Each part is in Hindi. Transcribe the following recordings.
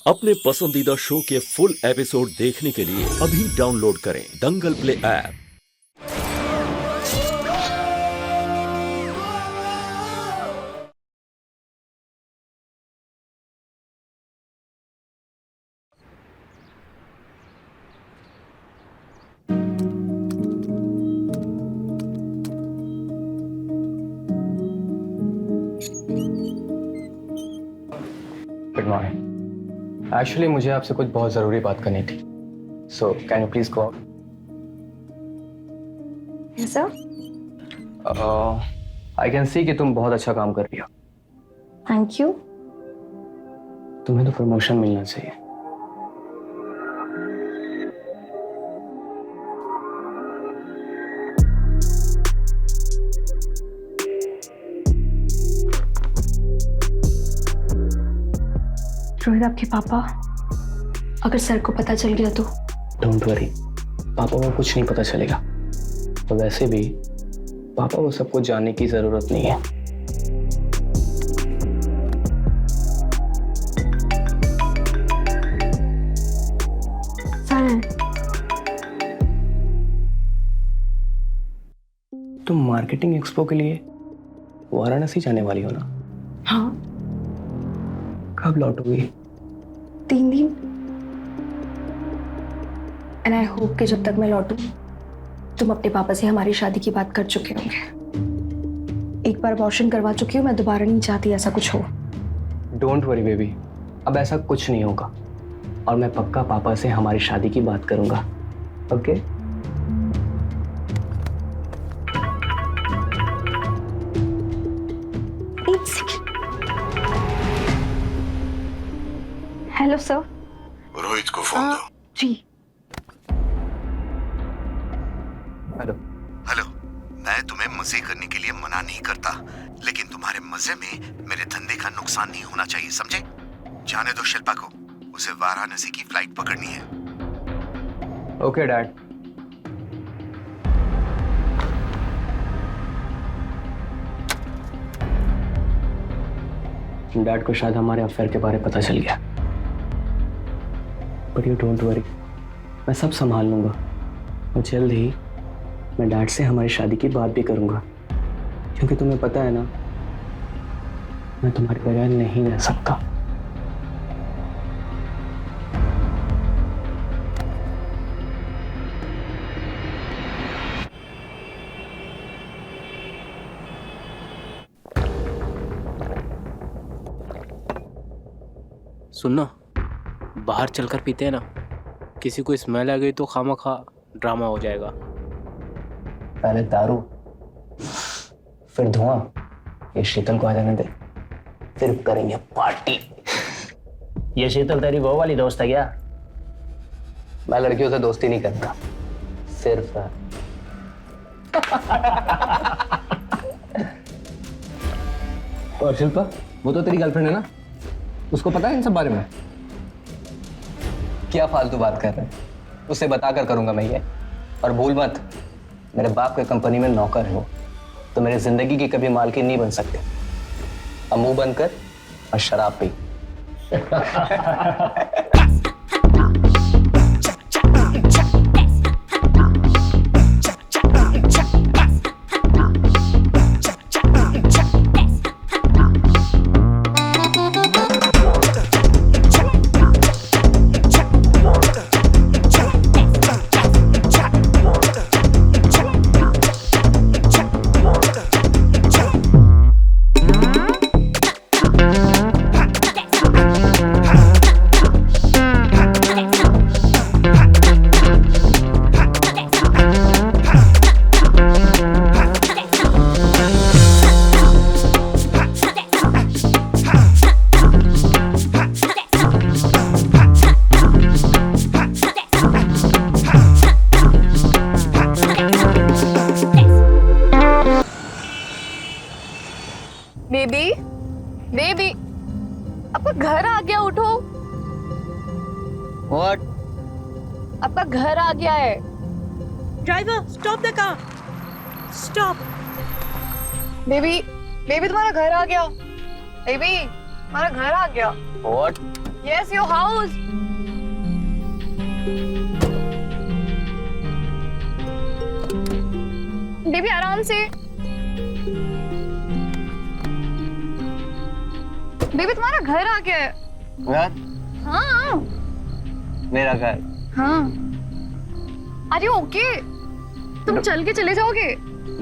अपने पसंदीदा शो के फुल एपिसोड देखने के लिए अभी डाउनलोड करें Dangal play app. Good morning. Actually मुझे आपसे कुछ बहुत ज़रूरी बात करनी थी, so can you please go out? Yes, sir. I can see कि तुम बहुत अच्छा काम कर रही हो। Thank you. तुम्हें तो प्रमोशन मिलना चाहिए। रोहित, आपके पापा अगर सर को पता चल गया तो? डोंट वरी, पापा को कुछ नहीं पता चलेगा। तो वैसे भी पापा को सब कुछ जानने की जरूरत नहीं है। सर, तुम मार्केटिंग एक्सपो के लिए वाराणसी जाने वाली हो ना? हाँ, कब लौटोगी? 3 दिन। एंड आई होप कि जब तक मैं लौटूं तुम अपने पापा से हमारी शादी की बात कर चुके होंगे। एक बार अबॉर्शन करवा चुकी हूँ, मैं दोबारा नहीं चाहती ऐसा कुछ हो। डोंट वरी बेबी, अब ऐसा कुछ नहीं होगा और मैं पक्का पापा से हमारी शादी की बात करूंगा। ओके? एक सेकेंड। Hello sir. रोहित को फोन दो। जी। हेलो। हेलो, मैं तुम्हें मजे करने के लिए मना नहीं करता, लेकिन तुम्हारे मजे में मेरे धंधे का नुकसान नहीं होना चाहिए, समझे? जाने दो शिल्पा को, उसे वाराणसी की फ्लाइट पकड़नी है। Okay dad. डैड को शायद हमारे अफेयर के बारे में पता चल गया, बट यू डोंट वरी, मैं सब संभाल लूंगा और जल्द ही मैं डैड से हमारी शादी की बात भी करूंगा, क्योंकि तुम्हें पता है ना, मैं तुम्हारे बगैर नहीं रह सकता। सुनना, बाहर चलकर पीते हैं ना, किसी को स्मेल आ गई तो खामखा ड्रामा हो जाएगा। पहले दारू, फिर धुआं, ये शीतल को आ जाने दे, फिर करेंगे पार्टी। ये शीतल तेरी वो वाली दोस्त है क्या? मैं लड़कियों से दोस्ती नहीं करता, सिर्फ और शिल्पा, वो तो तेरी गर्लफ्रेंड है ना? उसको पता है इन सब बारे में? क्या फालतू बात कर रहे हैं? उसे बताकर करूंगा मैं ये। और भूल मत, मेरे बाप के कंपनी में नौकर हो तो मेरी जिंदगी की कभी मालकिन नहीं बन सकते। अब मुंह बंद कर और शराब पी। बेबी, बेबी, आपका घर आ गया, उठो। व्हाट? आपका घर आ गया है। Driver, stop the car. Stop. Baby, baby तुम्हारा घर आ गया। बेबी, हमारा घर आ गया। What? Yes, your house. Baby आराम से। बेबी तुम्हारा घर आ गया है। घर? हाँ। मेरा घर? हाँ। Are you okay? तुम चल के चले जाओगे?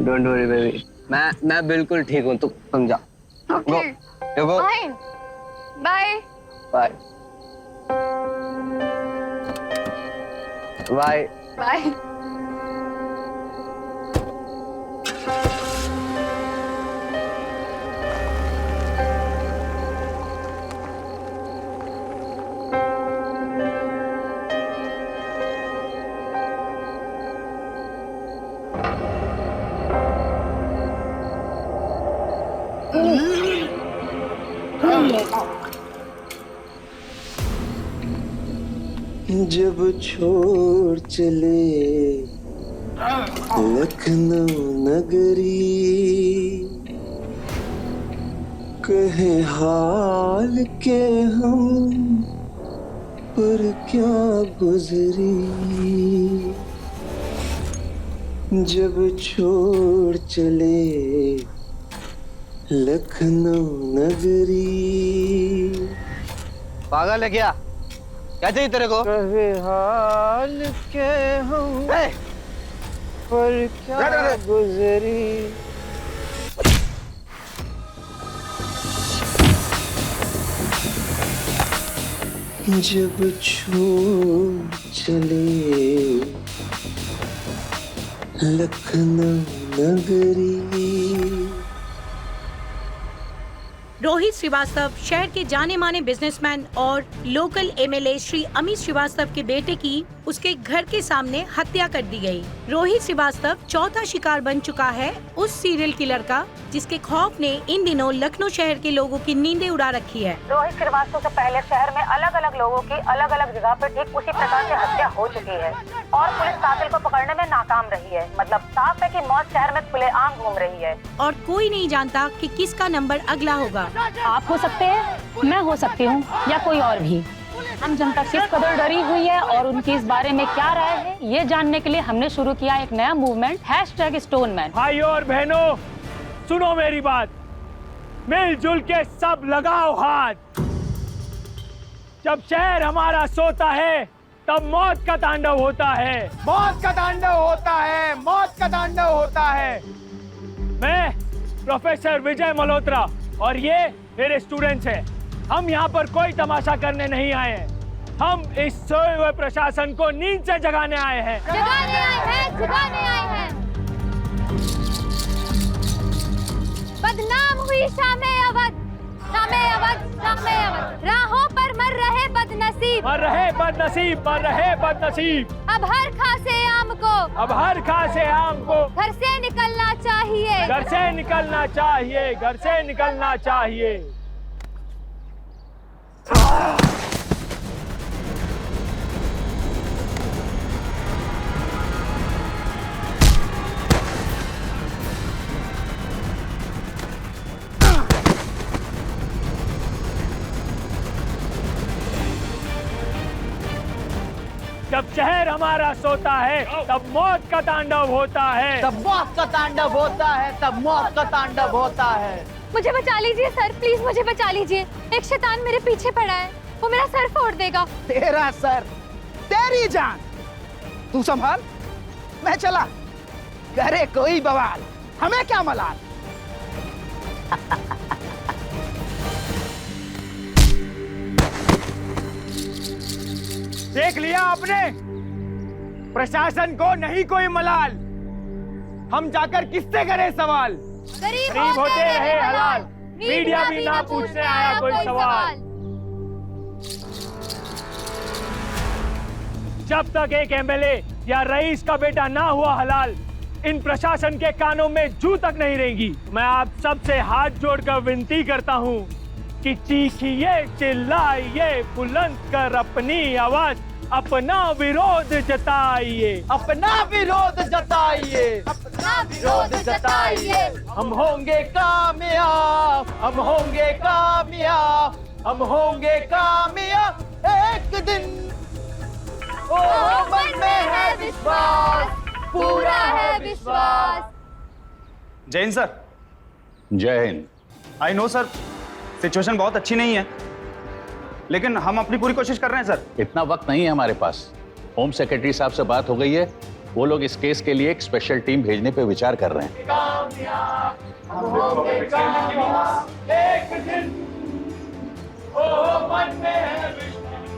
Don't worry baby. मैं बिल्कुल ठीक हूँ, तुम जाओ। Okay. You go. Fine. Bye. Bye. Bye. Bye. जब छोड़ चले लखनऊ नगरी, कहे हाल के हम पर क्या गुजरी। जब छोड़ चले लखनऊ नगरी। पागल है क्या? क्या चाहिए तेरे को? कहे हाल के हम पर क्या गुजरी। जब छोड़ चले लखनऊ नगरी। रोहित श्रीवास्तव शहर के जाने माने बिजनेसमैन और लोकल एमएलए श्री अमित श्रीवास्तव के बेटे की उसके घर के सामने हत्या कर दी गई। रोहित श्रीवास्तव चौथा शिकार बन चुका है उस सीरियल किलर का जिसके खौफ ने इन दिनों लखनऊ शहर के लोगों की नींदें उड़ा रखी है। रोहित श्रीवास्तव से पहले शहर में अलग अलग लोगों की अलग अलग जगह पर ठीक उसी प्रकार से हत्या हो चुकी है और पुलिस कातिल को पकड़ने में नाकाम रही है। मतलब साफ है कि मौत शहर में खुलेआम घूम रही है और कोई नहीं जानता कि किसका नंबर अगला होगा। आप हो सकते हैं, मैं हो सकती हूँ या कोई और भी। हम जनता किस कदर डरी हुई है और उनकी इस बारे में क्या राय है, ये जानने के लिए हमने शुरू किया एक नया मूवमेंट #StoneMan। भाइयों और बहनों, सुनो मेरी बात, मिलजुल के सब लगाओ हाथ। जब शहर हमारा सोता है तब मौत का तांडव होता है, मौत का तांडव होता है, मौत का तांडव होता है। मैं प्रोफेसर विजय मल्होत्रा और ये मेरे स्टूडेंट्स हैं। हम यहाँ पर कोई तमाशा करने नहीं आए हैं, हम इस सोए हुए प्रशासन को नींद से जगाने आए हैं। जगाने आए हैं, जगाने आए हैं। बदनाम हुई शामे अवध, शामे अवध, शामे अवध। राहों पर मर रहे बदनसीब, मर रहे बदनसीब, मर रहे बदनसीब। अब हर खासे आम को, अब हर खासे आम को घर से निकलना चाहिए, घर से निकलना चाहिए, घर से निकलना चाहिए। जब शहर हमारा सोता है तब मौत का तांडव होता है, तब मौत का तांडव होता है, तब मौत का तांडव होता है। मुझे बचा लीजिए सर, प्लीज मुझे बचा लीजिए। एक शैतान मेरे पीछे पड़ा है, वो मेरा सर फोड़ देगा। तेरा सर, तेरी जान, तू संभाल, मैं चला। करे कोई बवाल, हमें क्या मलाल। देख लिया आपने, प्रशासन को नहीं कोई मलाल। हम जाकर किससे करें सवाल। गरीब होते रहे हलाल, मीडिया भी ना पूछने आया कोई सवाल। जब तक एक एमएलए या रईस का बेटा ना हुआ हलाल, इन प्रशासन के कानों में जू तक नहीं रहेंगी। मैं आप सबसे हाथ जोड़कर विनती करता हूँ कि चीखिए, चिल्लाइए, बुलंद कर अपनी आवाज, अपना विरोध जताइए, अपना विरोध जताइए, अपना विरोध जताइए। हम होंगे कामयाब, हम होंगे कामयाब, हम होंगे कामयाब एक दिन। ओ मन में है विश्वास, पूरा है विश्वास। जय हिंद सर। जय Hind. I know sir, situation बहुत अच्छी नहीं है, लेकिन हम अपनी पूरी कोशिश कर रहे हैं सर। इतना वक्त नहीं है हमारे पास। होम सेक्रेटरी साहब से बात हो गई है, वो लोग इस केस के लिए एक स्पेशल टीम भेजने पे विचार कर रहे हैं। हम होंगे कामयाब एक दिन। ओ मन में है विश्वास,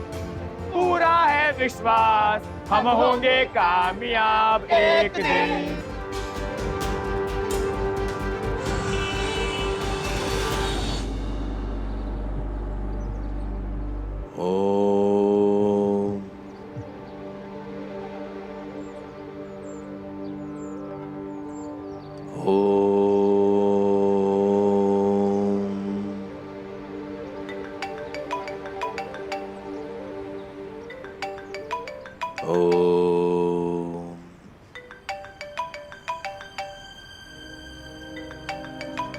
पूरा है विश्वास। हम होंगे कामयाब एक दिन। ओम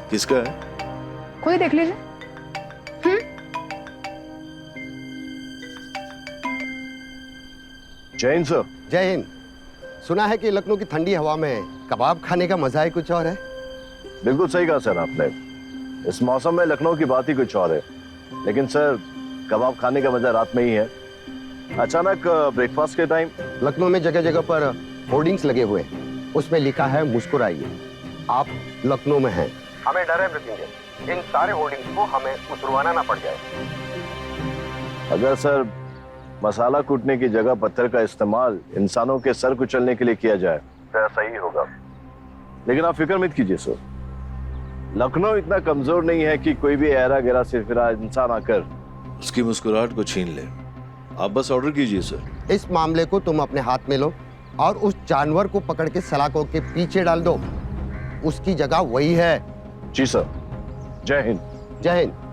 किसका है? कोई देख लीजिए। जय हिंद सर। जय हिंद। सुना है कि लखनऊ की ठंडी हवा में कबाब खाने का मजा ही कुछ और है। बिल्कुल सही कहा सर आपने। इस मौसम में लखनऊ की बात ही कुछ और है। लेकिन सर, कबाब खाने का मजा रात में ही है। अचानक ब्रेकफास्ट के टाइम लखनऊ में जगह जगह पर होर्डिंग्स लगे हुए हैं, उसमें लिखा है मुस्कुराइए, आप लखनऊ में हैं। हमें डर है मृत्युंजय, इन सारे होर्डिंग्स को हमें उतरवाना ना पड़ जाए। अगर सर मसाला कूटने की जगह पत्थर का इस्तेमाल इंसानों के सर कुचलने के लिए किया जाए तो ऐसा ही होगा। लेकिन आप फिक्र मत कीजिए सर, लखनऊ इतना कमजोर नहीं है कि कोई भी ऐरा गैरा सिरफिरा इंसान आकर उसकी मुस्कुराहट को छीन ले। आप बस ऑर्डर कीजिए सर। इस मामले को तुम अपने हाथ में लो और उस जानवर को पकड़ के सलाखों के पीछे डाल दो। उसकी जगह वही है। जी सर। जय हिंद। जय हिंद।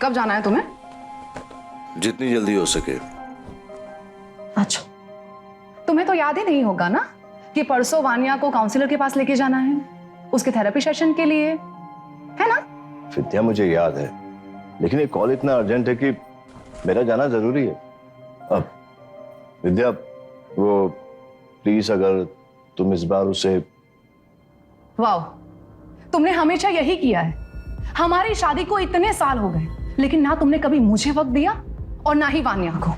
कब जाना है तुम्हें? जितनी जल्दी हो सके। अच्छा, तुम्हें तो याद ही नहीं होगा ना कि परसों वानिया को काउंसलर के पास लेके जाना है उसके थेरेपी सेशन के लिए, है ना? विद्या, मुझे याद है, लेकिन ये कॉल इतना अर्जेंट है कि मेरा जाना जरूरी है। अब विद्या, वो प्लीज अगर तुम इस बार उसे। वाह, तुमने हमेशा यही किया है। हमारी शादी को इतने साल हो गए, लेकिन ना तुमने कभी मुझे वक्त दिया और ना ही वानिया को।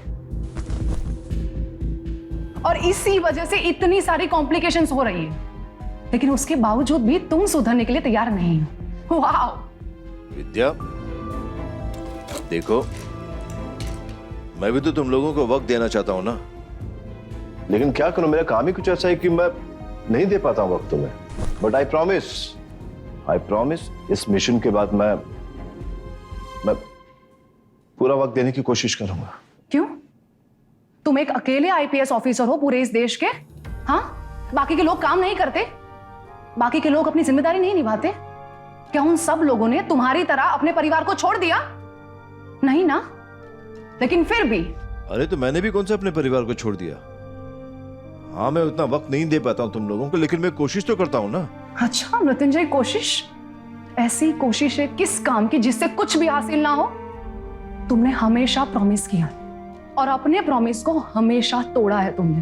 और इसी वजह से इतनी सारी कॉम्प्लिकेशंस हो रही है, लेकिन उसके बावजूद भी तुम सुधरने के लिए तैयार नहीं हो। वाह विद्या, देखो, मैं भी तो तुम लोगों को वक्त देना चाहता हूं ना। लेकिन क्या करूं, मेरा काम ही कुछ ऐसा है कि मैं नहीं दे पाता हूं वक्त तुम्हें। बट आई प्रॉमिस इस मिशन के बाद मैं पूरा वक्त देने की कोशिश करूंगा। क्यों? तुम एक अकेले आईपीएस ऑफिसर हो पूरे इस देश के? हाँ, बाकी के लोग काम नहीं करते? बाकी के लोग अपनी जिम्मेदारी नहीं निभाते? क्या उन सब लोगों ने तुम्हारी तरह अपने परिवार को छोड़ दिया? नहीं ना? लेकिन फिर भी। अरे तो मैंने भी कौन सा अपने परिवार को छोड़ दिया। हाँ, मैं उतना वक्त नहीं दे पाता हूं तुम लोगों को, लेकिन मैं कोशिश तो करता हूं ना। अच्छा मृत्युंजय, कोशिश? ऐसी कोशिश है किस काम की जिससे कुछ भी हासिल ना हो? तुमने हमेशा प्रॉमिस किया और अपने प्रॉमिस को हमेशा तोड़ा है तुमने।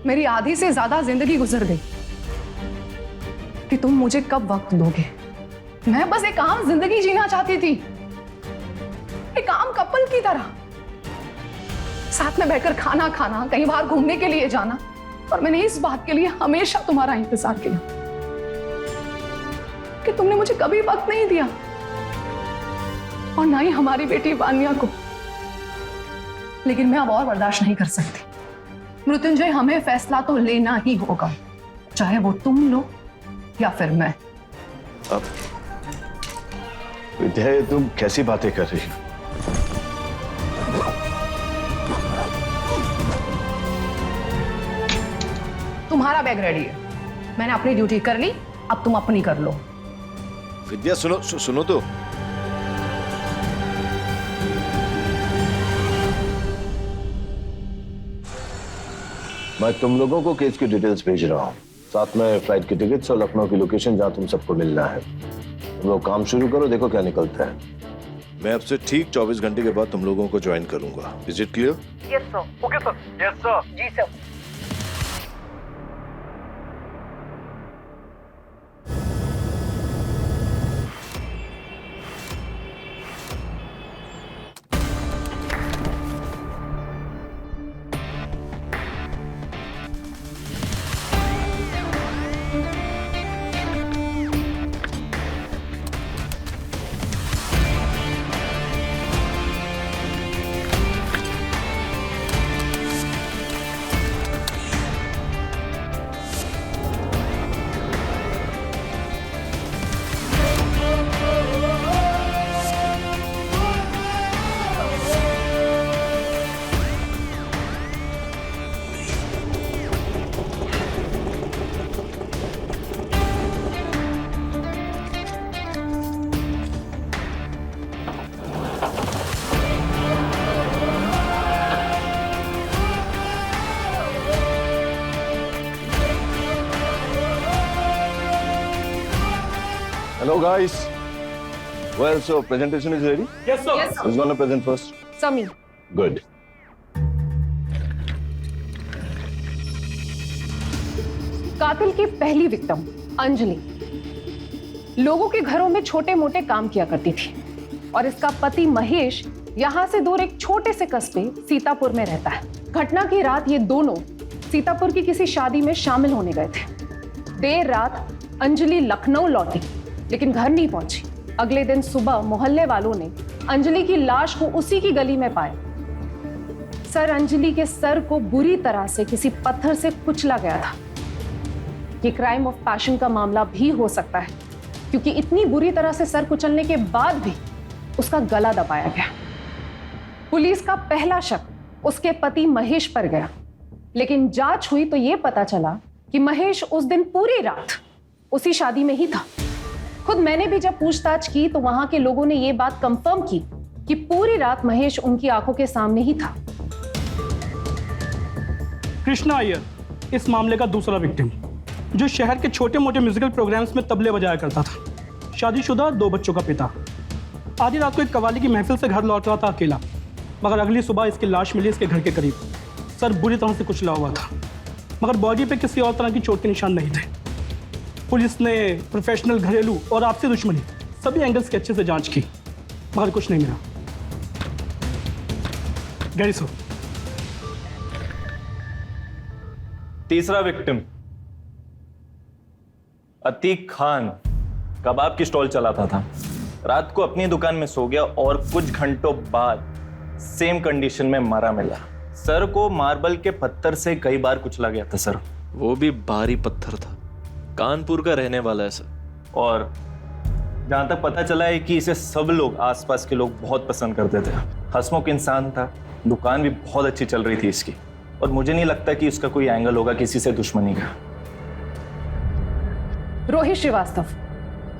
मेरी आधी से ज्यादा जिंदगी गुजर गई कि तुम मुझे कब वक्त दोगे। मैं बस एक आम जिंदगी जीना चाहती थी, एक आम कपल की तरह, साथ में बैठकर खाना खाना, कहीं बाहर घूमने के लिए जाना। और मैंने इस बात के लिए हमेशा तुम्हारा इंतजार किया कि तुमने मुझे कभी वक्त नहीं दिया, और ना ही हमारी बेटी वानिया को। लेकिन मैं अब और बर्दाश्त नहीं कर सकती। मृत्युंजय, हमें फैसला तो लेना ही होगा, चाहे वो तुम लो या फिर मैं। अब विद्या, तुम कैसी बातें कर रही हो? तुम्हारा बैग रेडी है, मैंने अपनी ड्यूटी कर ली, अब तुम अपनी कर लो। विद्या सुनो तो। मैं तुम लोगों को केस की डिटेल्स भेज रहा हूँ, साथ में फ्लाइट की टिकट्स और लखनऊ की लोकेशन जहाँ तुम सबको मिलना है। तुम लोग काम शुरू करो, देखो क्या निकलता है। मैं अब से ठीक 24 घंटे के बाद तुम लोगों को ज्वाइन करूंगा। Is it clear? Yes sir. Okay sir. Yes sir. जी sir. Hello guys. Well, so presentation is ready? Yes sir. Yes, sir. Who's gonna present first? समी। Good. कातिल की पहली विक्टिम अंजलि लोगों के घरों में छोटे मोटे काम किया करती थी और इसका पति महेश यहाँ से दूर एक छोटे से कस्बे सीतापुर में रहता है। घटना की रात ये दोनों सीतापुर की किसी शादी में शामिल होने गए थे। देर रात अंजलि लखनऊ लौटी लेकिन घर नहीं पहुंची। अगले दिन सुबह मोहल्ले वालों ने अंजलि की लाश को उसी की गली में पाया। सर अंजलि के सर को बुरी तरह से किसी पत्थर से कुचला गया था। ये क्राइम ऑफ पैशन का मामला भी हो सकता है क्योंकि इतनी बुरी तरह से सर कुचलने के बाद भी उसका गला दबाया गया। पुलिस का पहला शक उसके पति महेश पर गया, लेकिन जांच हुई तो यह पता चला कि महेश उस दिन पूरी रात उसी शादी में ही था। खुद मैंने भी जब पूछताछ की तो वहां के लोगों ने यह बात कंफर्म की कि पूरी रात महेश उनकी आंखों के सामने ही था। कृष्णा अय्यर इस मामले का दूसरा विक्टिम, जो शहर के छोटे मोटे म्यूजिकल प्रोग्राम्स में तबले बजाया करता था। शादीशुदा 2 बच्चों का पिता। आधी रात को एक कव्वाली की महफिल से घर लौट रहा था अकेला, मगर अगली सुबह इसकी लाश मिली इसके घर के करीब। सर बुरी तरह से कुचला हुआ था, मगर बॉडी पे किसी और तरह की चोट के निशान नहीं थे। पुलिस ने प्रोफेशनल, घरेलू और आपसी दुश्मनी सभी एंगल्स की अच्छे से जांच की, मगर कुछ नहीं मिला। गैरिसो। तीसरा विक्टिम अतीक खान कबाब की स्टॉल चलाता था। रात को अपनी दुकान में सो गया और कुछ घंटों बाद सेम कंडीशन में मरा मिला। सर को मार्बल के पत्थर से कई बार कुचला गया था सर। वो भी भारी पत्थर था। कानपुर का रहने वाला है सर। और जहां तक पता चला है कि इसे सब लोग, आसपास के लोग बहुत पसंद करते थे। हंसमुख इंसान था, दुकान भी बहुत अच्छी चल रही थी इसकी, और मुझे नहीं लगता कि इसका कोई एंगल होगा किसी से दुश्मनी का। रोहित श्रीवास्तव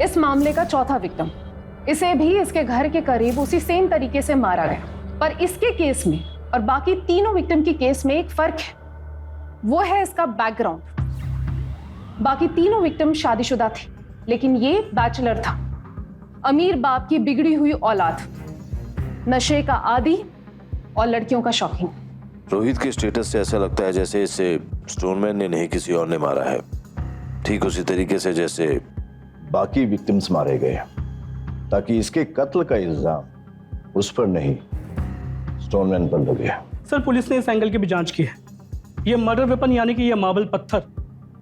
इस मामले का चौथा विक्टिम। इसे भी इसके घर के करीब उसी सेम तरीके से मारा गया, पर इसके केस में और बाकी तीनों विक्टिम की केस में एक फर्क है, वो है इसका बैकग्राउंड। बाकी तीनों विक्टिम शादीशुदा थे, लेकिन ये बैचलर था। अमीर बाप की बिगड़ी हुई औलाद, नशे का आदी और लड़कियों का शौकीन। रोहित के स्टेटस से ऐसा लगता है जैसे इसे स्टोनमैन ने नहीं किसी और ने मारा है, ठीक उसी तरीके से जैसे बाकी विक्टिम्स मारे गए, ताकि इसके कत्ल का इल्जाम उस पर नहीं स्टोनमैन पर लगे। सर पुलिस ने इस एंगल की भी जांच की है। ये मर्डर वेपन यानी कि ये मार्बल पत्थर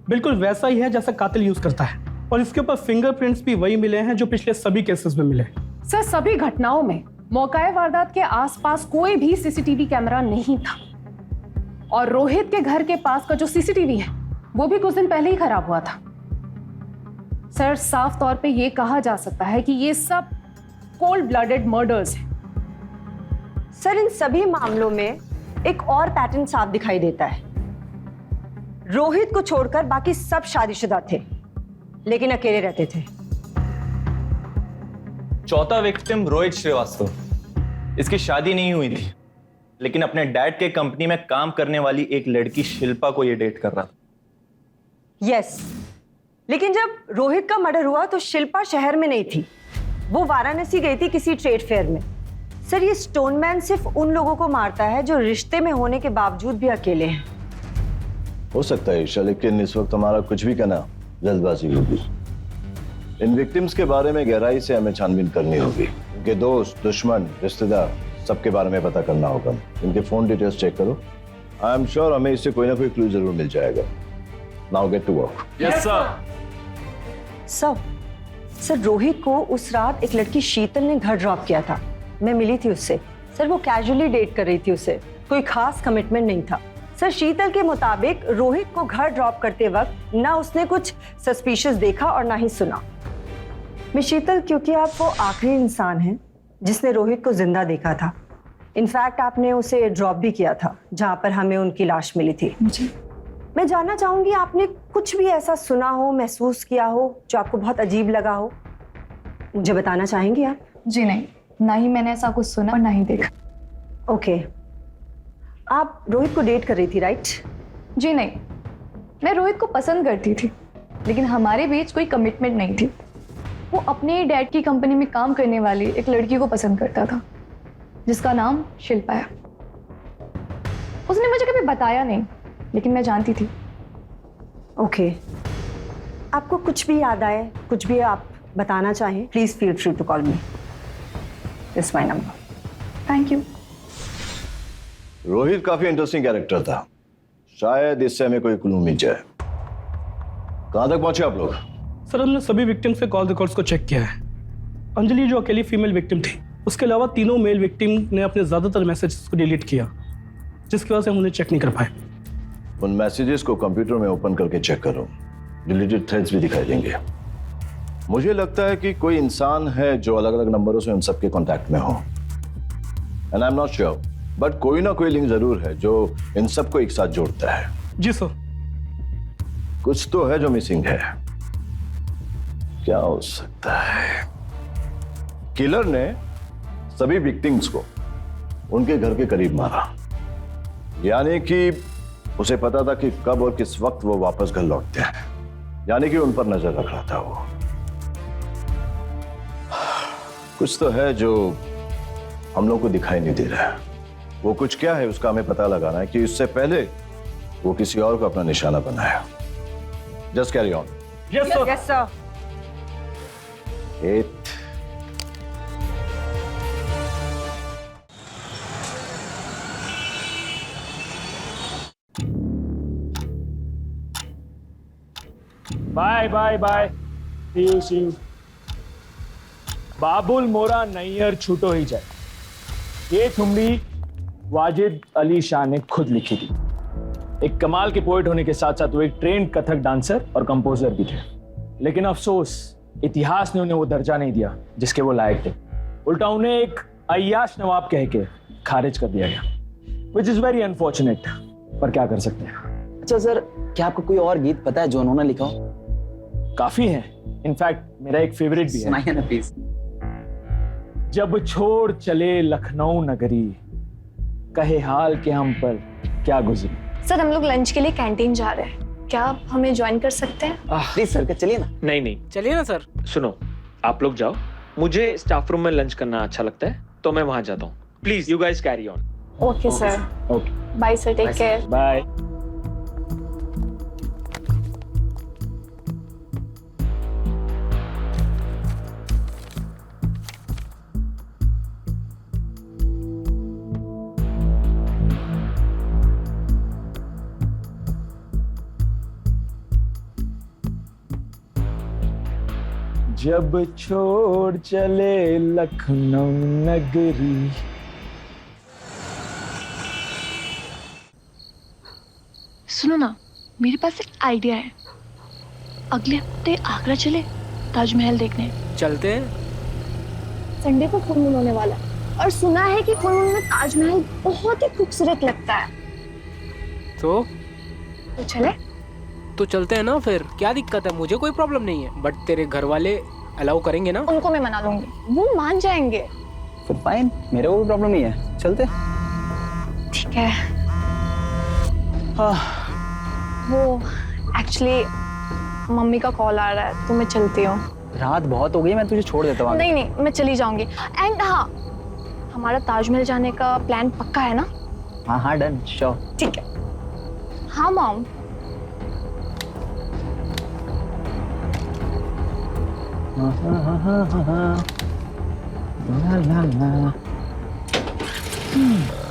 बिल्कुल वैसा ही है जैसा कातिल यूज करता है, और इसके ऊपर फिंगरप्रिंट्स भी वही मिले हैं जो पिछले सभी केसेस में मिले। सर सभी घटनाओं में मौकाए वारदात के आसपास कोई भी सीसीटीवी कैमरा नहीं था, और रोहित के घर के पास का जो सीसीटीवी है वो भी कुछ दिन पहले ही खराब हुआ था। सर साफ तौर पे ये कहा जा सकता है कि ये सब कोल्ड ब्लडेड मर्डर्स हैं। सर इन सभी मामलों में एक और पैटर्न साफ दिखाई देता है। रोहित को छोड़कर बाकी सब शादीशुदा थे, लेकिन अकेले रहते थे। चौथा विक्टिम रोहित श्रीवास्तव, इसकी शादी नहीं हुई थी, लेकिन अपने डैड के कंपनी में काम करने वाली एक लड़की शिल्पा को ये डेट कर रहा था। यस, लेकिन जब रोहित का मर्डर हुआ तो शिल्पा शहर में नहीं थी, वो वाराणसी गई थी किसी ट्रेड फेयर में। सर, ये स्टोनमैन सिर्फ उन लोगों को मारता है जो रिश्ते में होने के बावजूद भी अकेले हैं। हो सकता है ईशा, लेकिन इस वक्त हमारा कुछ भी कहना जल्दबाजी होगी। इन विक्टिम्स के बारे में गहराई से हमें छानबीन करनी होगी। उनके दोस्त, दुश्मन, रिश्तेदार, सबके बारे में पता करना होगा। इनके फोन डिटेल्स चेक करो। आई एम श्योर हमें इससे कोई ना कोई क्लू जरूर मिल जाएगा। Now get to work. Yes sir. Sir, Rohit को उस रात एक लड़की शीतल ने घर ड्रॉप किया था। मैं मिली थी उससे। सर, वो कैजुअली डेट कर रही थी उसे, कोई खास कमिटमेंट नहीं था। सर, शीतल के मुताबिक रोहित को घर ड्रॉप करते वक्त ना उसने कुछ सस्पिशियस देखा और ना ही सुना। मिस शीतल, क्योंकि आप वो आखिरी इंसान हैं जिसने रोहित को जिंदा देखा था। इनफैक्ट आपने उसे ड्रॉप भी किया था जहां पर हमें उनकी लाश मिली थी। मैं जानना चाहूंगी, आपने कुछ भी ऐसा सुना हो, महसूस किया हो जो आपको बहुत अजीब लगा हो? मुझे बताना चाहेंगी आप? जी नहीं, ना ही मैंने ऐसा कुछ सुना और ना ही देखा। ओके, आप रोहित को डेट कर रही थी, राइट? जी नहीं, मैं रोहित को पसंद करती थी, लेकिन हमारे बीच कोई कमिटमेंट नहीं थी। वो अपने डैड की कंपनी में काम करने वाली एक लड़की को पसंद करता था जिसका नाम शिल्पा है। उसने मुझे कभी बताया नहीं, लेकिन मैं जानती थी। ओके, आपको कुछ भी याद आए, कुछ भी आप बताना चाहें, please feel free to call me. This my number. Thank you. Rohit काफी इंटरेस्टिंग कैरेक्टर था, शायद इससे हमें कोई क्लू मिल जाए। कहां तक पहुंचे आप लोग? सर, हमने सभी विक्टिम्स के कॉल रिकॉर्ड्स को चेक किया है। अंजलि जो अकेली फीमेल विक्टिम थी, उसके अलावा तीनों मेल विक्टिम ने अपने ज्यादातर मैसेजेस को डिलीट किया, जिसकी वजह से हम उन्हें चेक नहीं कर पाए। उन मैसेजेस को कंप्यूटर में ओपन करके चेक करो, डिलीटेड थ्रेड्स भी दिखाई देंगे। मुझे लगता है कि कोई इंसान है जो अलग अलग नंबरों से उन सबके कांटेक्ट में हो, and I am not sure, but कोई ना कोई लिंक जरूर है जो इन सबको एक साथ जोड़ता है। जी सर। कुछ तो है जो मिसिंग है। क्या हो सकता है? किलर ने सभी विक्टिम्स को उनके घर के करीब मारा, यानी कि उसे पता था कि कब और किस वक्त वो वापस घर लौटते हैं, यानी कि उन पर नजर रख रहा था वो। कुछ तो है जो हम लोग को दिखाई नहीं दे रहा है। वो कुछ क्या है उसका हमें पता लगाना है कि इससे पहले वो किसी और को अपना निशाना बनाया। Just carry on. Yes sir. Yes sir. Bye bye bye, see you. बाबुल मोरा नैयर छूटो ही जाए, ये ठुमरी वाजिद अली शाह ने खुद लिखी थी। एक कमाल के पोएट होने के साथ साथ वो एक ट्रेंड कथक डांसर और कंपोजर भी थे, लेकिन अफसोस इतिहास ने उन्हें वो दर्जा नहीं दिया जिसके वो लायक थे। उल्टा उन्हें एक अय्याश नवाब कह के खारिज कर दिया गया, विच इज वेरी अनफॉर्चुनेट, पर क्या कर सकते हैं। अच्छा सर, क्या आपको कोई और गीत पता है जो उन्होंने लिखा हो? काफी है, इनफैक्ट मेरा एक फेवरेट भी है। सुनाइए ना प्लीज। जब छोड़ चले लखनऊ नगरी, कहे हाल के हम पर क्या गुजरी। सर, हम लोग लंच के लिए कैंटीन जा रहे हैं, क्या आप हमें ज्वाइन कर सकते हैं? प्लीज सर, चलिए ना। नहीं नहीं, चलिए ना सर। सुनो, आप लोग जाओ, मुझे स्टाफ रूम में लंच करना अच्छा लगता है, तो मैं वहां जाता हूँ। Please you guys carry on. Okay sir. Okay, bye sir, take care. Bye. जब छोड़ चले लखनऊ नगरी। सुनो ना, मेरे पास एक आइडिया है। अगले हफ्ते आगरा चले ताजमहल देखने। चलते हैं। संडे को फुल मून होने वाला है और सुना है कि फुल मून में ताजमहल बहुत ही खूबसूरत लगता है। तो चले? तो चलते हैं ना, फिर क्या दिक्कत है? मुझे कोई प्रॉब्लम नहीं है, बट तेरे घर वाले अलाउ करेंगे ना? उनको मैं मना लूंगी, वो मान जाएंगे। फिर फाइन, मेरे को कोई प्रॉब्लम नहीं है, चलते। ठीक है। वो एक्चुअली मम्मी का कॉल आ रहा है तो मैं चलती हूँ। रात बहुत हो गई, मैं तुझे छोड़ देता हूँ। नहीं नहीं, मैं चली जाऊंगी। एंड हाँ, हमारा ताजमहल जाने का प्लान पक्का है ना? हाँ हाँ, डन, श्योर। ठीक है। हाँ मॉम।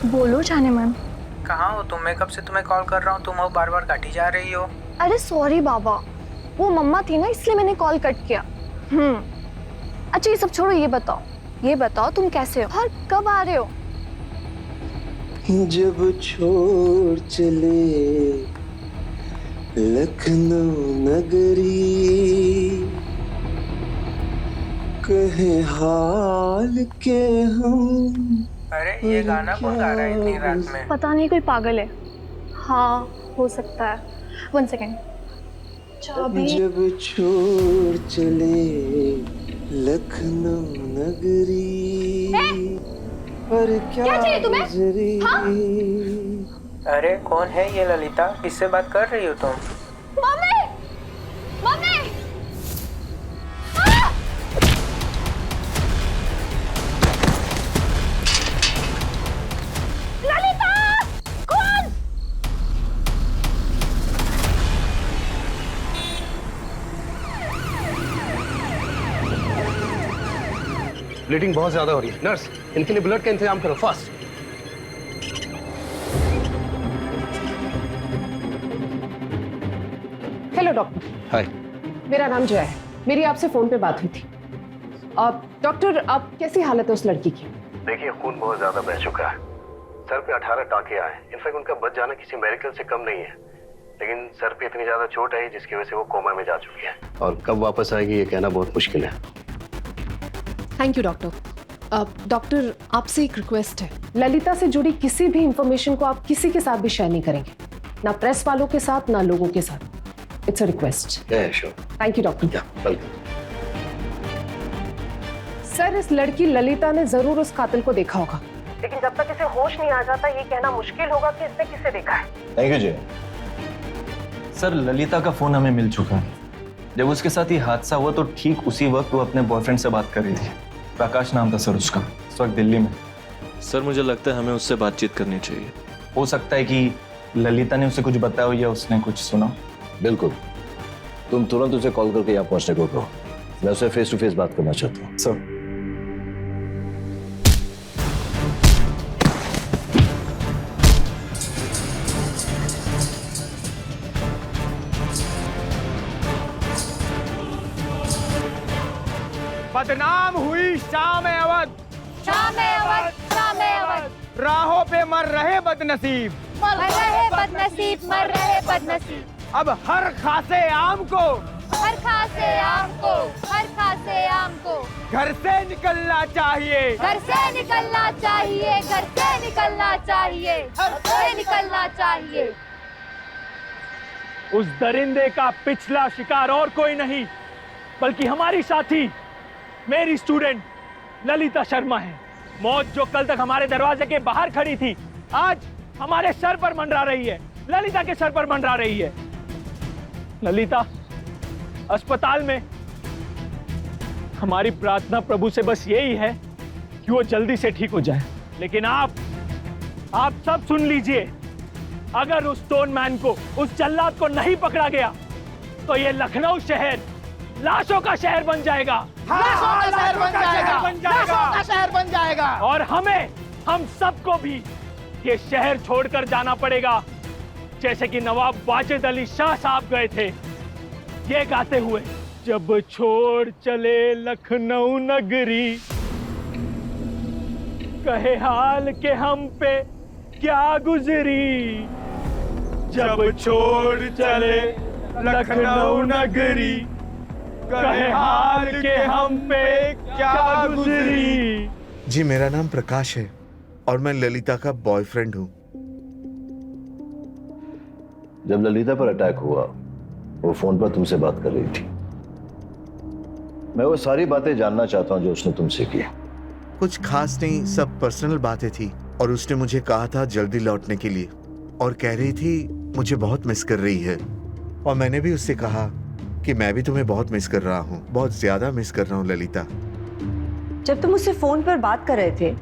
बोलो जाने मन। कहाँ हो तुम? मैं कब से तुम्हें कॉल कर रहा हूँ, तुम बार बार काटी जा रही हो। अरे सॉरी बाबा, वो मम्मा थी ना इसलिए मैंने कॉल कट किया। अच्छा ये सब छोड़ो, ये बताओ तुम कैसे हो और कब आ रहे हो? जब छोड़ चले लखनऊ नगरी, कहे हाल के हम। अरे ये गाना कौन गा रहा है इतनी रात में? पता नहीं, कोई पागल है। हाँ हो सकता है। 1 सेकेंड। जब छोड़ चले लखनऊ नगरी, पर क्या चाहिए तुम्हें? गुजरी। हाँ? अरे कौन है ये ललिता? किससे बात कर रही हो तुम? मम्मी! मम्मी! ललिता! कौन? ब्लीडिंग बहुत ज्यादा हो रही है। नर्स, इनके लिए ब्लड का इंतजाम करो फास्ट। Hello doctor. हाय, मेरा नाम जया है, मेरी आपसे फोन पे बात हुई थी। डॉक्टर, अब कैसी हालत है उस लड़की की? देखिए खून बहुत ज्यादा बह चुका है, सर पे 18 टांके आए। इनफैक्ट उनका बच जाना किसी मेडिकल से कम नहीं है, लेकिन सर पे इतनी ज्यादा चोट आई जिसकी वजह से वो कोमा में जा चुकी है, और कब वापस आएगी ये कहना बहुत मुश्किल है। Thank you doctor. डॉक्टर, आपसे एक रिक्वेस्ट है, ललिता से जुड़ी किसी भी इंफॉर्मेशन को आप किसी के साथ भी शेयर नहीं करेंगे, ना प्रेस वालों के साथ ना लोगों के साथ। It's a request. Thank you doctor. Welcome. Sir, इस लड़की ललिता ने जरूर उस कातिल को देखा होगा, लेकिन जब तक इसे होश नहीं आ जाता ये कहना मुश्किल होगा कि इसने किसे देखा है। थैंक यू जय। सर, ललिता का फोन हमें मिल चुका है। जब उसके साथ ये हादसा हुआ तो ठीक उसी वक्त वो अपने बॉयफ्रेंड से बात कर रही थी। प्रकाश नाम था सर उसका, इस वक्त दिल्ली में। सर मुझे लगता है हमें उससे बातचीत करनी चाहिए। हो सकता है कि ललिता ने उसे कुछ बताया हो या उसने कुछ सुना। बिल्कुल, तुम तुरंत उसे कॉल करके यहाँ पहुंचने को कहो। मैं उससे फेस टू फेस बात करना चाहता हूँ। सर। बदनाम हुई शाम अवध, शाम अवध, शाम अवध। राहों पे मर रहे बदनसीब, मर रहे बदनसीब, मर रहे बदनसीब। अब हर खासे आम को, हर खासे आम को, हर खासे आम को घर से निकलना चाहिए, घर से निकलना चाहिए, घर से निकलना चाहिए, घर से निकलना चाहिए। उस दरिंदे का पिछला शिकार और कोई नहीं बल्कि हमारी साथी, मेरी स्टूडेंट ललिता शर्मा है। मौत जो कल तक हमारे दरवाजे के बाहर खड़ी थी, आज हमारे सर पर मंडरा रही है, ललिता के सर पर मंडरा रही है। ललिता अस्पताल में। हमारी प्रार्थना प्रभु से बस यही है कि वो जल्दी से ठीक हो जाए। लेकिन आप सब सुन लीजिए, अगर उस स्टोन मैन को, उस जल्लाद को नहीं पकड़ा गया तो ये लखनऊ शहर लाशों का शहर बन जाएगा। लाशों का शहर बन जाएगा, लाशों का शहर बन जाएगा। और हम सबको भी ये शहर छोड़कर जाना पड़ेगा, जैसे कि नवाब वाजिद अली शाह साहब गए थे, ये गाते हुए, जब छोड़ चले लखनऊ नगरी, कहे हाल के हम पे क्या गुजरी। जब छोड़ चले लखनऊ नगरी, कहे हाल के हम पे क्या गुजरी। जी मेरा नाम प्रकाश है और मैं ललिता का बॉयफ्रेंड हूँ। जब ललिता पर अटैक हुआ वो फोन पर तुमसे बात कर रही थी। मैं वो सारी बातें जानना चाहता हूं जो उसने तुमसे की। कुछ खास नहीं, सब पर्सनल बातें थी। और उसने मुझे कहा था जल्दी लौटने के लिए, और कह रही थी मुझे बहुत मिस कर रही है। और मैंने भी उससे कहा कि मैं भी तुम्हें बहुत मिस कर रहा हूँ, बहुत ज्यादा मिस कर रहा हूँ ललिता। जब तुम उससे फोन पर बात कर रहे थे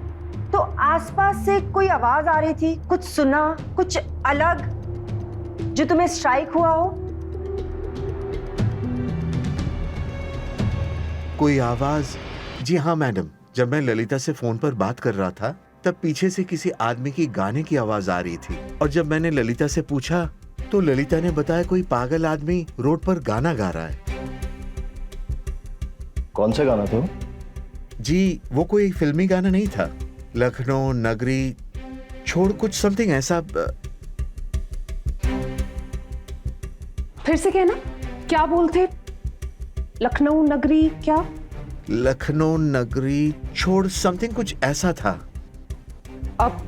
तो आसपास से कोई आवाज आ रही थी, कुछ सुना, कुछ अलग जो तुम्हें स्ट्राइक हुआ हो? कोई आवाज? जी हाँ मैडम, जब मैं ललिता से फोन पर बात कर रहा था तब पीछे से किसी आदमी की गाने की आवाज आ रही थी। और जब मैंने ललिता से पूछा तो ललिता ने बताया कोई पागल आदमी रोड पर गाना गा रहा है। कौन सा गाना था? जी वो कोई फिल्मी गाना नहीं था, लखनऊ नगरी छोड़ कुछ समथिंग ऐसा। फिर से कहना, क्या बोलते? लखनऊ नगरी क्या? लखनऊ नगरी छोड़ समथिंग कुछ ऐसा था। अब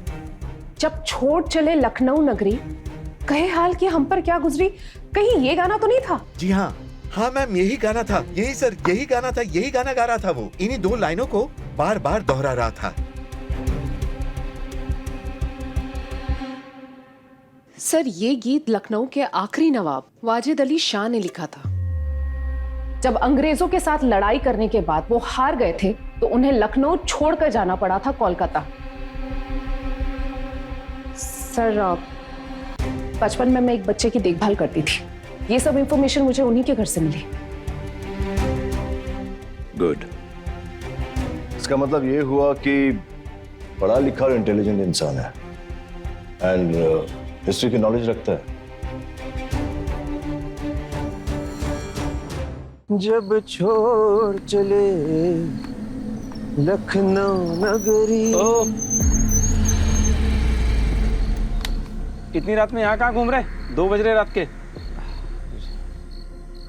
जब छोड़ चले लखनऊ नगरी, कहे हाल कि हम पर क्या गुजरी, कहीं ये गाना तो नहीं था? जी हाँ हाँ मैम, यही गाना था, यही सर, यही गाना था, यही गाना गा रहा था वो। इन्हीं दो लाइनों को बार बार दोहरा रहा था। सर, ये गीत लखनऊ के आखिरी नवाब वाजिद अली शाह ने लिखा था। जब अंग्रेजों के साथ लड़ाई करने के बाद वो हार गए थे तो उन्हें लखनऊ छोड़कर जाना पड़ा था कोलकाता। सर, बचपन में मैं एक बच्चे की देखभाल करती थी। ये सब इंफॉर्मेशन मुझे उन्हीं के घर से मिली। गुड। इसका मतलब ये हुआ कि पढ़ा लिखा और इंटेलिजेंट इंसान है एंड हिस्ट्री की नॉलेज रखता है। जब छोड़ चले लखनऊ नगरी। इतनी रात में यहाँ कहाँ घूम रहे? 2 बज रहे रात के।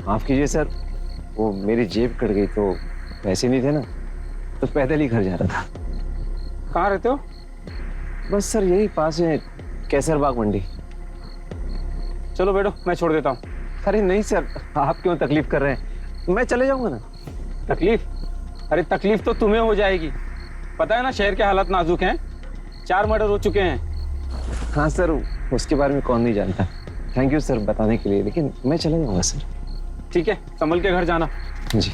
माफ कीजिए सर, वो मेरी जेब कट गई तो पैसे नहीं थे ना, तो पैदल ही घर जा रहा था। कहाँ रहते हो? बस सर यही पास है, कैसर बाग मंडी। चलो बैठो, मैं छोड़ देता हूँ। अरे नहीं सर, आप क्यों तकलीफ कर रहे हैं, मैं चले जाऊंगा ना। तकलीफ? अरे तकलीफ तो तुम्हें हो जाएगी। पता है ना शहर के हालात नाजुक हैं, 4 मर्डर हो चुके हैं। हाँ सर, उसके बारे में कौन नहीं जानता। थैंक यू सर बताने के लिए, लेकिन मैं चले जाऊंगा सर। ठीक है, संभल के घर जाना। जी।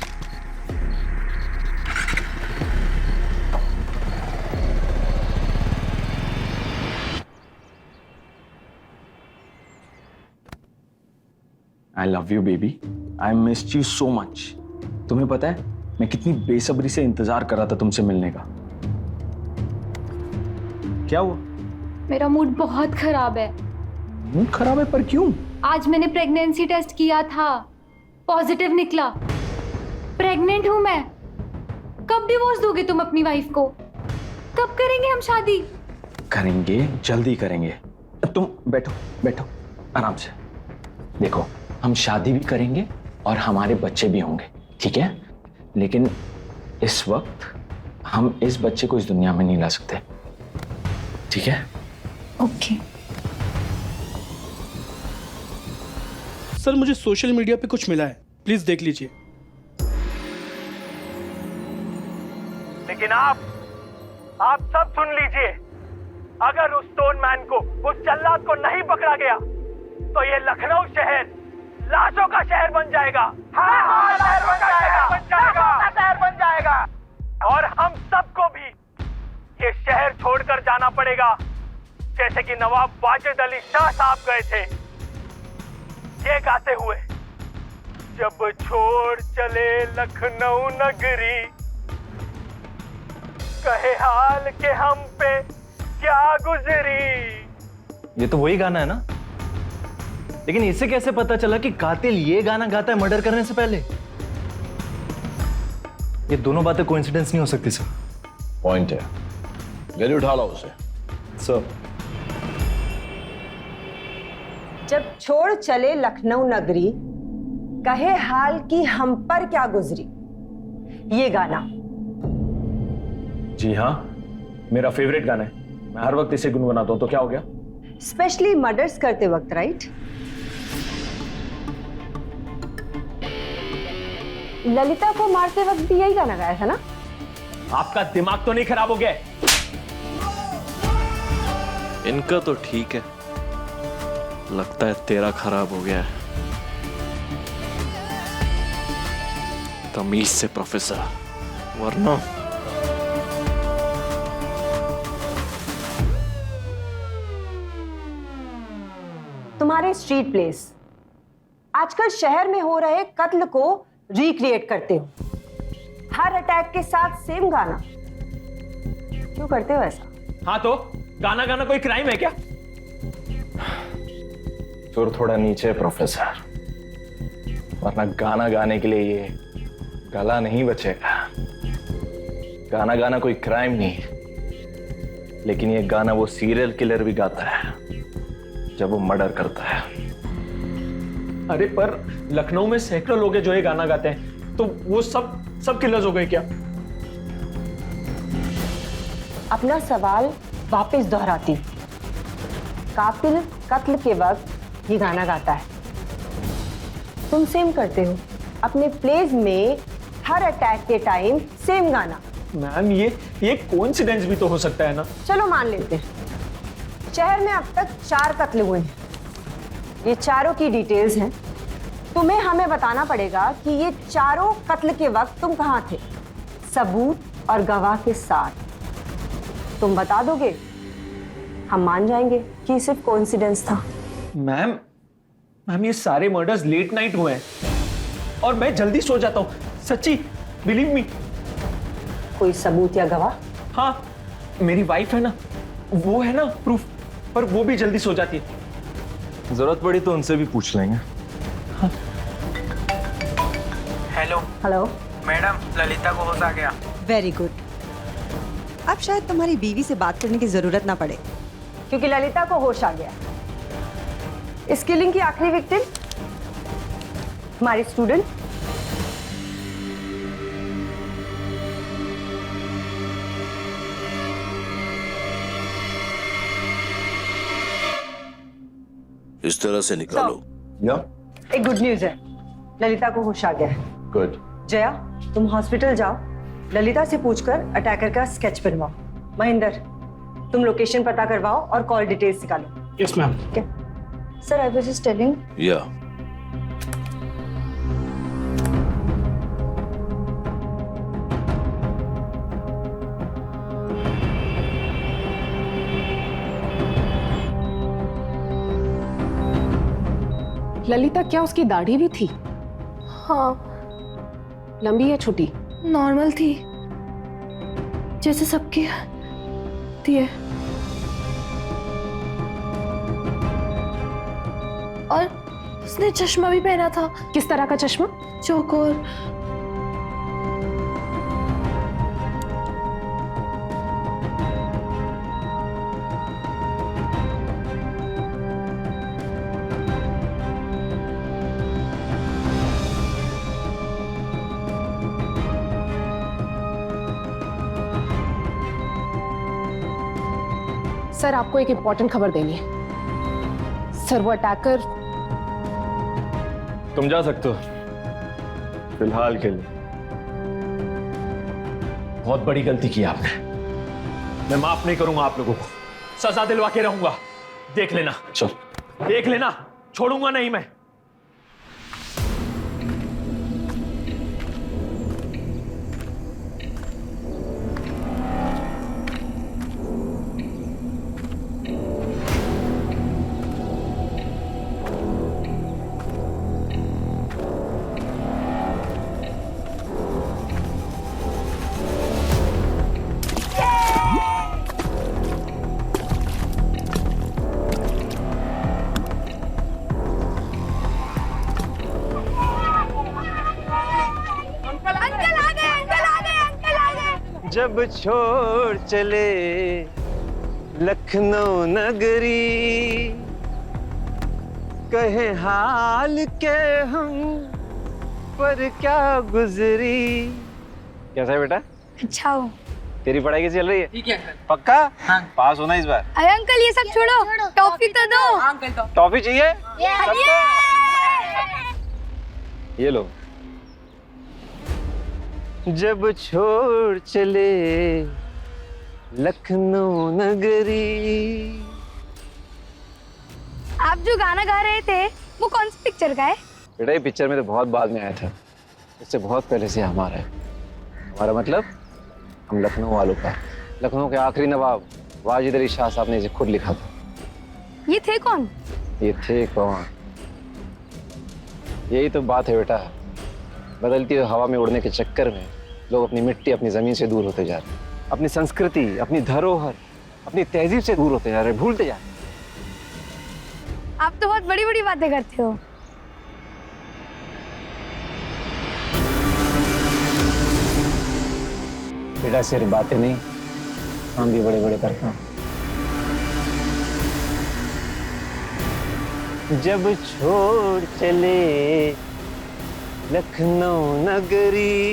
I love you baby, I missed you so much. तुम्हें पता है मैं कितनी बेसब्री से इंतजार कर रहा था तुमसे मिलने का। क्या हुआ? मेरा मूड बहुत खराब है। मूड खराब है? पर क्यों? आज मैंने प्रेगनेंसी टेस्ट किया था, पॉजिटिव निकला। प्रेग्नेंट हूं मैं। कब डिवोर्स दोगे तुम अपनी वाइफ को? कब करेंगे हम शादी? करेंगे, जल्दी करेंगे। तुम बैठो बैठो आराम से। देखो, हम शादी भी करेंगे और हमारे बच्चे भी होंगे, ठीक है? लेकिन इस वक्त हम इस बच्चे को इस दुनिया में नहीं ला सकते, ठीक है? ओके। सर, मुझे सोशल मीडिया पे कुछ मिला है, प्लीज देख लीजिए। लेकिन आप सब सुन लीजिए, अगर उस स्टोन मैन को, उस जल्लाद को नहीं पकड़ा गया तो ये लखनऊ शहर लाशों का शहर बन जाएगा। हाँ, शहर बन जाएगा। और हम सबको भी ये शहर छोड़कर जाना पड़ेगा, जैसे कि नवाब वाजिद अली शाह साहब गए थे, ये गाते हुए, जब छोड़ चले लखनऊ नगरी, कहे हाल के हम पे क्या गुजरी। ये तो वही गाना है ना? लेकिन इसे कैसे पता चला कि कातिल ये गाना गाता है मर्डर करने से पहले? ये दोनों बातें कोइंसिडेंस नहीं हो सकती सर। पॉइंट है, गली उठा लो उसे। सर, जब छोड़ चले लखनऊ नगरी, कहे हाल की हम पर क्या गुजरी, ये गाना। जी हाँ, मेरा फेवरेट गाना है, मैं हर वक्त इसे गुनगुनाता हूं। तो क्या हो गया? स्पेशली मर्डर्स करते वक्त, राइट? ललिता को मारते वक्त भी यही गाना गाया था ना? आपका दिमाग तो नहीं खराब हो गया? इनका तो ठीक है, लगता है तेरा खराब हो गया है। तमीज से प्रोफेसर, वरना तुम्हारे स्ट्रीट प्लेस आजकल शहर में हो रहे कत्ल को रिक्रिएट करते हो, हर अटैक के साथ सेम गाना क्यों करते हो ऐसा? हाँ तो गाना गाना कोई क्राइम है क्या? सुर थोड़ा नीचे है प्रोफेसर, वरना गाना गाने के लिए ये गला नहीं बचेगा। गाना गाना कोई क्राइम नहीं है, लेकिन ये गाना वो सीरियल किलर भी गाता है जब वो मर्डर करता है। अरे पर लखनऊ में सैकड़ों लोग हैं जो ये गाना गाते हैं, तो वो सब किलर्स हो गए क्या? अपना सवाल वापस दोहराती, कातिल कत्ल के वक्त ये गाना गाता है, तुम सेम करते हो अपने प्लेज में हर अटैक के टाइम सेम गाना। मैम ये कोइंसिडेंस भी तो हो सकता है ना? चलो मान लेते हैं, शहर में अब तक 4 कत्ल हुए हैं, ये चारों की डिटेल्स हैं। तुम्हें हमें बताना पड़ेगा कि ये चारों कत्ल के वक्त तुम कहां थे, सबूत और गवाह के साथ। तुम बता दोगे, हम मान जाएंगे कि सिर्फ कोइंसिडेंस था। मैम ये सारे मर्डर्स लेट नाइट हुए हैं और मैं जल्दी सो जाता हूँ, सच्ची, बिलीव मी। कोई सबूत या गवाह? हाँ, मेरी वाइफ है ना, वो है ना प्रूफ, पर वो भी जल्दी सो जाती है। जरूरत पड़ी तो उनसे भी पूछ लेंगे। हेलो हेलो मैडम, ललिता को होश आ गया। Very good. अब शायद तुम्हारी बीवी से बात करने की जरूरत ना पड़े, क्योंकि ललिता को होश आ गया। इस किलिंग की आखिरी विक्टिम हमारी स्टूडेंट इस तरह से निकालो। या एक गुड न्यूज है, ललिता को होश आ गया है। गुड। जया, तुम हॉस्पिटल जाओ, ललिता से पूछकर अटैकर का स्केच बनवाओ। महेंद्र, तुम लोकेशन पता करवाओ और कॉल डिटेल्स निकालो। Yes ma'am. Sir, I was just telling. या ललिता, क्या उसकी दाढ़ी भी थी? हाँ, लंबी या छोटी? नॉर्मल थी, जैसे सबकी थी है। और उसने चश्मा भी पहना था। किस तरह का चश्मा? चौकोर। सर, आपको एक इंपॉर्टेंट खबर देनी है। सर, वो अटैकर। तुम जा सकते हो फिलहाल के लिए। बहुत बड़ी गलती की आपने, मैं माफ नहीं करूंगा आप लोगों को, सजा दिलवा के रहूंगा। देख लेना, चल देख लेना, छोड़ूंगा नहीं मैं। जब छोड़ चले लखनऊ नगरी, कहे हाल के हम पर क्या गुजरी। कैसा है बेटा? अच्छा हो। तेरी पढ़ाई कैसी चल रही है? ठीक है। पक्का? हाँ। पास होना इस बार? अरे अंकल, ये सब छोड़ो, टॉफी तो दो। अंकल तो टॉफी चाहिए? ये लो। जब छोड़ चले लखनऊ नगरी। आप जो गाना गा रहे थे वो कौन सी पिक्चर का है? बेटा ये पिक्चर में तो बहुत बाद में आया था, इससे बहुत पहले से हमारा है। हमारा मतलब हम लखनऊ वालों का। लखनऊ के आखिरी नवाब वाजिद अली शाह साहब ने इसे खुद लिखा था। ये थे कौन? ये थे कौन? यही तो बात है बेटा, बदलती हुई हवा में उड़ने के चक्कर में लोग अपनी मिट्टी, अपनी जमीन से दूर होते जा रहे हैं, अपनी संस्कृति, अपनी धरोहर, अपनी तहजीब से दूर होते जा रहे हैं, भूलते जा रहे हैं। आप तो बहुत बड़ी बड़ी बातें करते हो। बेटा सिर्फ बातें नहीं, हम भी बड़े बड़े करते हैं। जब छोड़ चले लखनऊ नगरी।